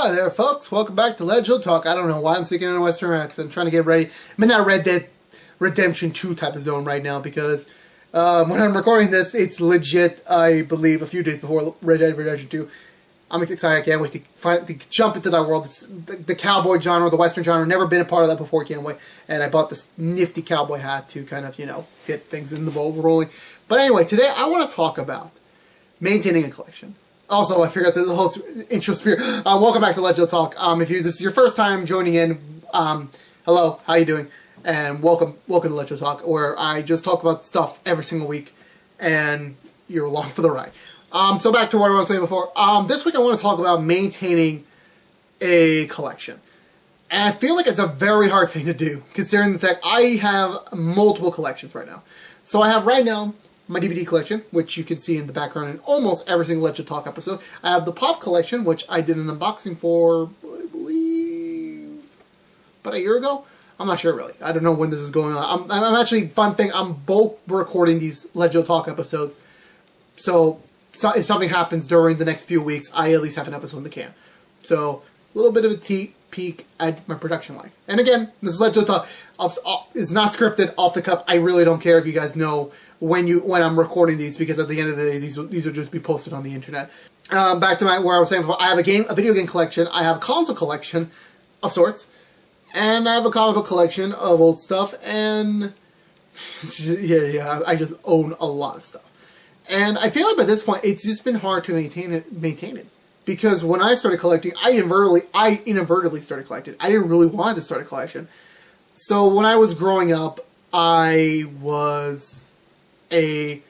Hi there, folks. Welcome back to Legend Talk. I don't know why I'm speaking in a Western accent. I'm trying to get ready. I'm in that Red Dead Redemption 2 type of zone right now because when I'm recording this, it's legit, I believe, a few days before Red Dead Redemption 2. I'm excited. I can't wait to jump into that world. It's the cowboy genre, the Western genre. Never been a part of that before. Can't wait. And I bought this nifty cowboy hat to kind of, get things in the ball rolling. But anyway, today I want to talk about maintaining a collection. Also, I figured out the whole intro spirit. Welcome back to Legend Talk. If this is your first time joining in, hello, how you doing? And welcome to Legend Talk, where I just talk about stuff every single week, and you're along for the ride. So back to what I was saying before. This week I want to talk about maintaining a collection. And I feel like it's a very hard thing to do, considering the fact I have multiple collections right now. So I have right now my DVD collection, which you can see in the background in almost every single Legend Talk episode. I have the Pop collection, which I did an unboxing for, I believe, about a year ago. I'm not sure, really. I don't know when this is going on. I'm actually, fun thing, I'm both recording these Legend Talk episodes. So if something happens during the next few weeks, I at least have an episode in the can. So, a little bit of a peek at my production life. And again, this is Legend Talk. It's not scripted, off the cuff. I really don't care if you guys know when I'm recording these, because at the end of the day, these will just be posted on the internet. Back to where I was saying before, I have a video game collection, I have a console collection of sorts, and I have a comic book collection of old stuff, and yeah, I just own a lot of stuff. And I feel like by this point, it's just been hard to maintain it. Because when I started collecting, I inadvertently started collecting. I didn't really want to start a collection. So when I was growing up, I was a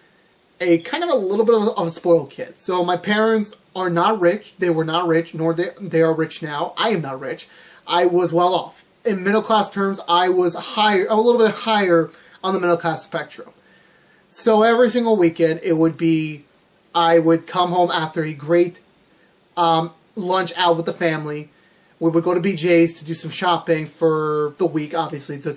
kind of a little bit of a spoiled kid. So my parents are not rich. They were not rich, nor they are rich now. I am not rich. I was well off. In middle class terms, I was a little bit higher on the middle class spectrum. So every single weekend, I would come home after a great lunch out with the family. We would go to BJ's to do some shopping for the week, obviously, to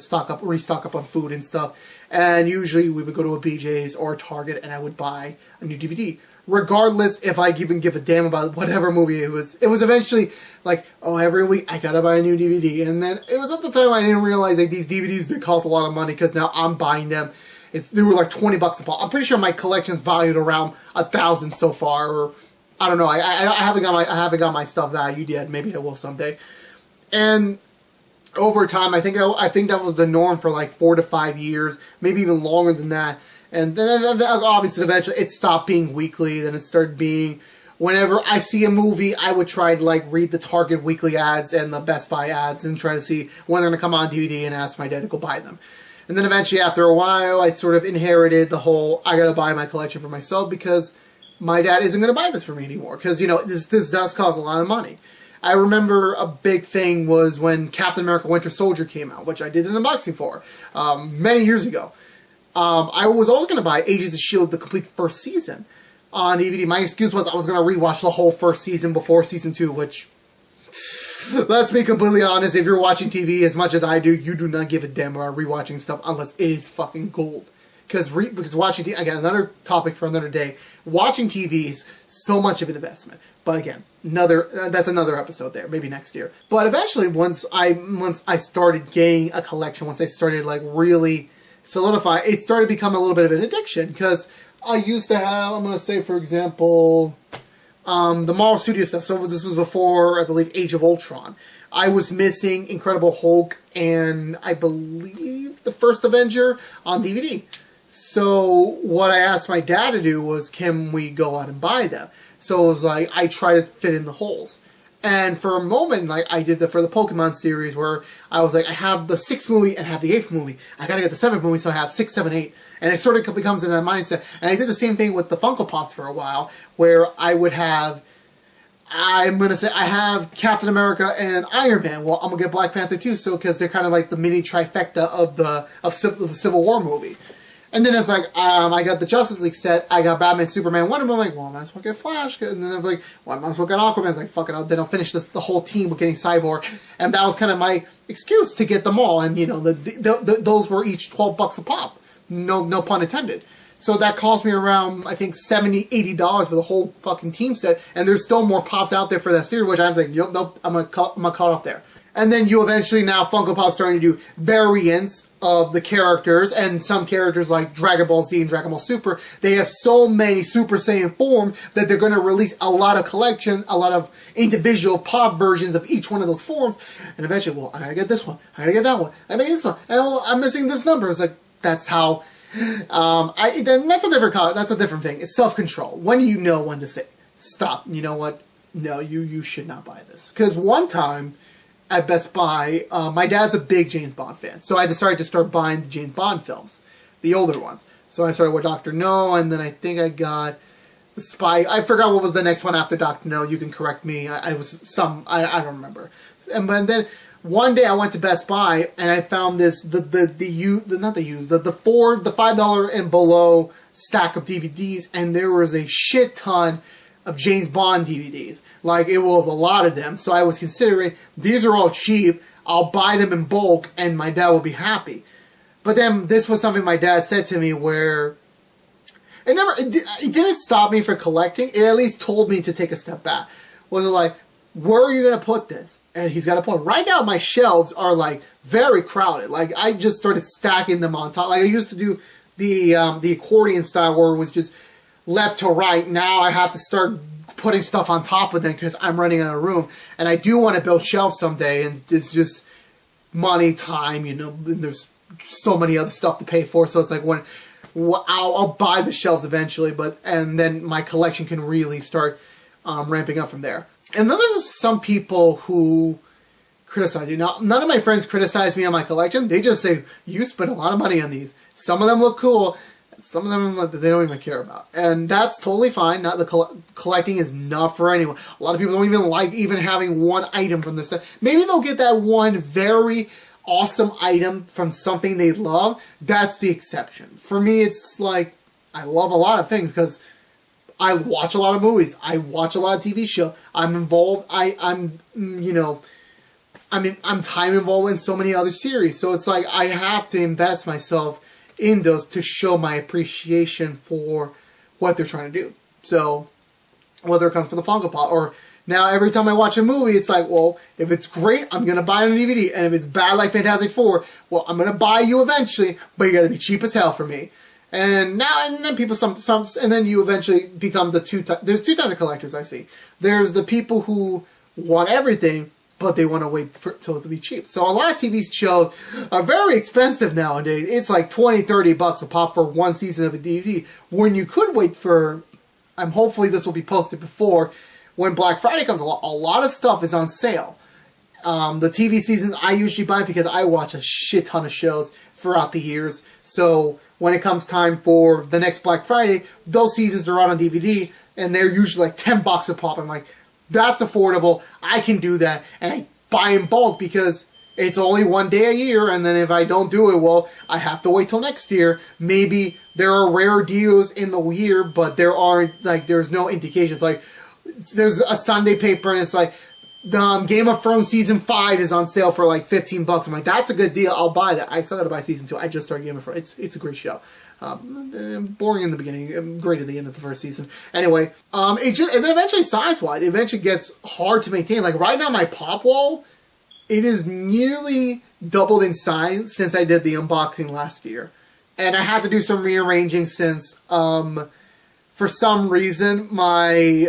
restock up on food and stuff. And usually we would go to a BJ's or a Target, and I would buy a new DVD. Regardless if I even give a damn about whatever movie it was. It was eventually like, oh, every week I gotta buy a new DVD. And then it was at the time I didn't realize that these DVDs did cost a lot of money, because now I'm buying them. They were like $20 a pop. I'm pretty sure my collection's valued around $1,000 so far, or I don't know. I haven't got my stuff valued yet. Maybe I will someday. And over time, I think that was the norm for like 4 to 5 years, maybe even longer than that. And then obviously eventually it stopped being weekly. Then it started being whenever I see a movie, I would try to like read the Target weekly ads and the Best Buy ads and try to see when they're going to come on DVD and ask my dad to go buy them. And then eventually, after a while, I sort of inherited the whole, I gotta buy my collection for myself because my dad isn't gonna buy this for me anymore. Because, this does cost a lot of money. I remember a big thing was when Captain America Winter Soldier came out, which I did an unboxing for many years ago. I was always gonna buy Agents of S.H.I.E.L.D., the complete first season on DVD. My excuse was I was gonna rewatch the whole first season before season 2, which... Let's be completely honest, if you're watching TV as much as I do, you do not give a damn about rewatching stuff unless it is fucking gold. Because watching TV, again, another topic for another day, watching TV is so much of an investment. But again, that's another episode there, maybe next year. But eventually, once I started getting a collection, once I started like really solidify, it started to become a little bit of an addiction. Because I used to have, I'm going to say, for example... the Marvel Studios stuff. So this was before, I believe, Age of Ultron. I was missing Incredible Hulk and I believe the first Avenger on DVD. So what I asked my dad to do was, can we go out and buy them? So it was like, I try to fit in the holes. And for a moment, like I did for the Pokemon series, where I was like, I have the 6th movie and have the 8th movie. I gotta get the 7th movie, so I have 6, 7, 8. And it sort of becomes in that mindset. And I did the same thing with the Funko Pops for a while, where I would have, I have Captain America and Iron Man. Well, I'm gonna get Black Panther too, so because they're kind of like the mini trifecta of the Civil War movie. And then it's like, I got the Justice League set, I got Batman, Superman, Wonder Woman, I'm like, well, I might as well get Flash. And then I'm like, well, I might as well get Aquaman. It's like, fuck it, then I'll finish the whole team with getting Cyborg. And that was kind of my excuse to get them all. And, those were each $12 a pop. No pun intended. So that cost me around, I think, $70, $80 for the whole fucking team set. And there's still more Pops out there for that series, which I was like, nope, I'm gonna cut off there. And then you eventually now, Funko Pop's starting to do variants of the characters, and some characters like Dragon Ball Z and Dragon Ball Super, they have so many Super Saiyan forms that they're going to release a lot of collection, a lot of individual Pop versions of each one of those forms, and eventually, well, I gotta get this one, I gotta get that one, I gotta get this one, and I'm missing this number. It's like, that's how, then that's a different thing. It's self-control. When do you know when to say, stop, you know what, no, you should not buy this. Because one time, at Best Buy, my dad's a big James Bond fan, so I decided to start buying the James Bond films, the older ones. So I started with Dr. No, and then I think I got the Spy. I forgot what was the next one after Dr. No. You can correct me. I don't remember. But then one day I went to Best Buy and I found this the $5 and below stack of DVDs, and there was a shit ton of James Bond DVDs. Like, it was a lot of them. So I was considering, these are all cheap, I'll buy them in bulk and my dad will be happy. But then this was something my dad said to me where it didn't stop me from collecting. It at least told me to take a step back. Was it like, where are you going to put this? And he's got a point. Right now my shelves are like very crowded. Like, I just started stacking them on top. Like I used to do the accordion style where it was just left to right. Now I have to start putting stuff on top of them because I'm running out of room. And I do want to build shelves someday, and it's just money, time, you know, and there's so many other stuff to pay for. So it's like, I'll buy the shelves eventually, and then my collection can really start ramping up from there. And then there's some people who criticize you. Now, none of my friends criticize me on my collection. They just say, you spent a lot of money on these. Some of them look cool. Some of them they don't even care about. And that's totally fine. Not the collecting is not for anyone. A lot of people don't even like even having one item from this set. Maybe they'll get that one very awesome item from something they love. That's the exception. For me, it's like, I love a lot of things because I watch a lot of movies. I watch a lot of TV shows. I'm involved. I'm time involved in so many other series. So it's like, I have to invest myself in those to show my appreciation for what they're trying to do. So, whether it comes from the Funko Pop, or now every time I watch a movie, it's like, well, if it's great, I'm going to buy it on DVD, and if it's bad like Fantastic Four, well, I'm going to buy you eventually, but you got to be cheap as hell for me. And then people, and then you eventually become there's two types of collectors I see. There's the people who want everything, but they want to wait till it to be cheap. So a lot of TV shows are very expensive nowadays. It's like $20, $30 a pop for one season of a DVD. When you could wait for, hopefully this will be posted before, when Black Friday comes along, a lot of stuff is on sale. The TV seasons I usually buy because I watch a shit ton of shows throughout the years. So when it comes time for the next Black Friday, those seasons are out on DVD, and they're usually like $10 a pop. I'm like, that's affordable. I can do that. And I buy in bulk because it's only one day a year. And then if I don't do it, well, I have to wait till next year. Maybe there are rare deals in the year, but there's no indications. Like, there's a Sunday paper and it's like, Game of Thrones Season 5 is on sale for like $15. I'm like, that's a good deal. I'll buy that. I still got to buy Season 2. I just started Game of Thrones. It's a great show. Boring in the beginning, great at the end of the first season. Anyway, and then eventually size-wise, it eventually gets hard to maintain. Like right now, my pop wall, it is nearly doubled in size since I did the unboxing last year. And I had to do some rearranging since, for some reason, my,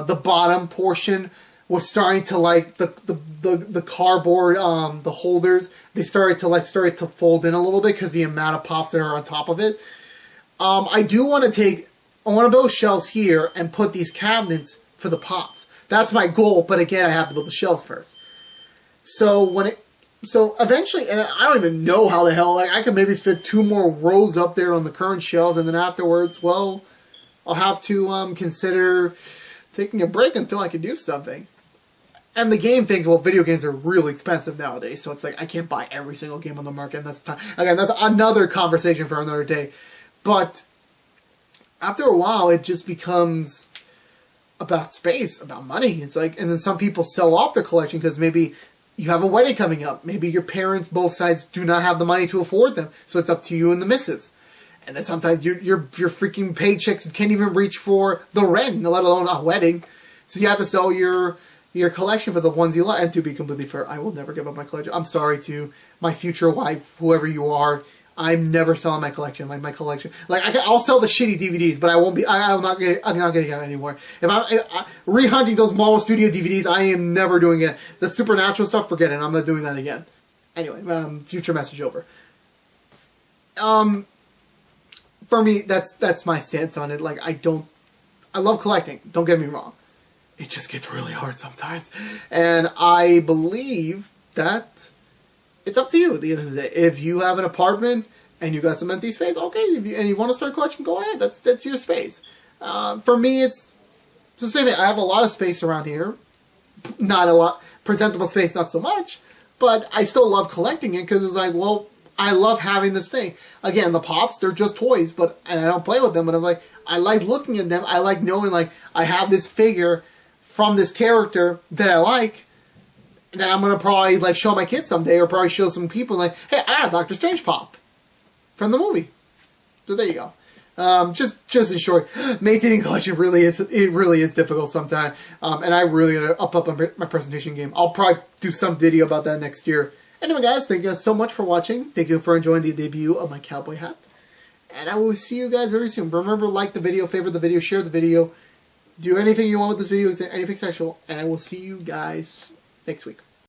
the bottom portion was starting to like the cardboard the holders, they started to fold in a little bit because the amount of pops that are on top of it. I want to build shelves here and put these cabinets for the pops. That's my goal, but again, I have to build the shelves first. So eventually, and I don't even know how the hell, like I could maybe fit 2 more rows up there on the current shelves, and then afterwards, well, I'll have to consider taking a break until I can do something. And the game thing, well, video games are really expensive nowadays, so it's like I can't buy every single game on the market, and that's another conversation for another day. But after a while, it just becomes about space, about money. It's like, and then some people sell off their collection because maybe you have a wedding coming up. Maybe your parents, both sides, do not have the money to afford them, so it's up to you and the missus. And then sometimes your freaking paychecks can't even reach for the rent, let alone a wedding. So you have to sell your collection for the ones you like. And to be completely fair, I will never give up my collection. I'm sorry to my future wife, whoever you are. I'm never selling my collection. Like my collection, I'll sell the shitty DVDs, but I won't be. I'm not gonna get it anymore. If I'm rehunting those Marvel Studio DVDs, I am never doing it. The Supernatural stuff, forget it. I'm not doing that again. Anyway, future message over. For me, that's my stance on it. Like I love collecting. Don't get me wrong. It just gets really hard sometimes, and I believe that it's up to you at the end of the day. If you have an apartment and you got some empty space, okay, and you want to start a collection, go ahead. That's your space. For me, it's the same thing. I have a lot of space around here. Not a lot. Presentable space, not so much. But I still love collecting it because it's like, well, I love having this thing. Again, the Pops, they're just toys, and I don't play with them, but I'm like, I like looking at them. I like knowing, like, I have this figure from this character that I like, that I'm going to probably, like, show my kids someday, or probably show some people, like, hey, I have Doctor Strange Pop from the movie. So there you go. Just in short, maintaining collection really is difficult sometimes, and I really gotta up my presentation game. I'll probably do some video about that next year. Anyway, guys, thank you guys so much for watching. Thank you for enjoying the debut of my cowboy hat, and I will see you guys very soon. Remember, like the video, favorite the video, share the video, do anything you want with this video, anything sexual, and I will see you guys next week.